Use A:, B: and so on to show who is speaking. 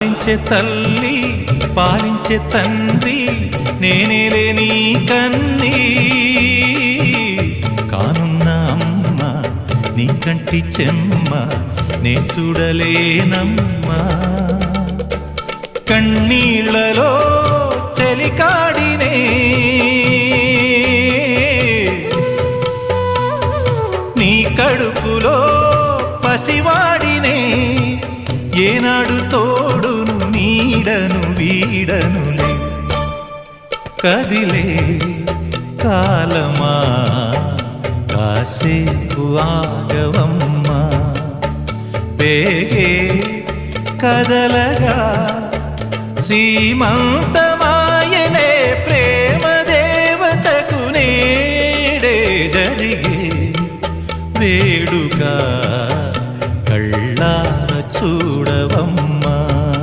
A: పాలించే తల్లి పాలించే తండ్రి నేనేలే నీ కన్నీ కానున్న అమ్మ నీ కంటి చెమ్మ నే చూడలేనమ్మా కన్నీళ్లలో చెలికాడినే నీ కడుపులో పసివాడినే ఏనాడు తోడును నీడను వీడనులే కదిలే కాలమా కాసేపు ఆగవమ్మా వేగే కదలగా సీమంతమా